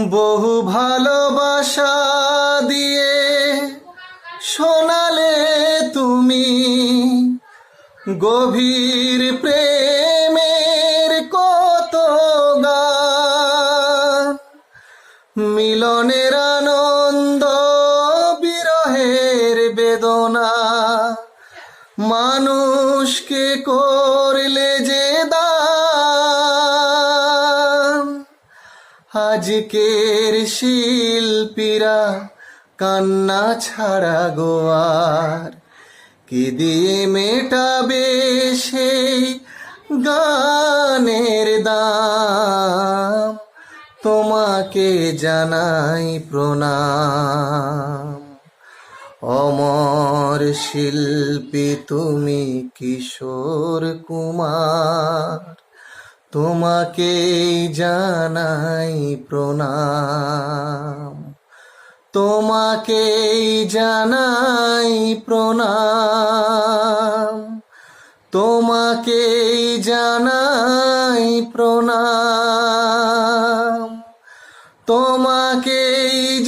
বহু ভালোবাসা দিয়ে শোনালে তুমি গভীর প্রেমের কত গান। মিলনের আনন্দ, বিরহের বেদনা, মানুষকে করলে যে দান। আজকের শিল্পীরা কান্না ছাড়া গোয়ার কি দিয়ে মেটাবে সেই গানের দাম। তোমাকে জানাই প্রণাম। অমর শিল্পী তুমি কিশোর কুমার, তোমাকেই জানাই প্রণাম। তোমাকেই জানাই প্রণাম। তোমাকেই জানাই প্রণাম। তোমাকেই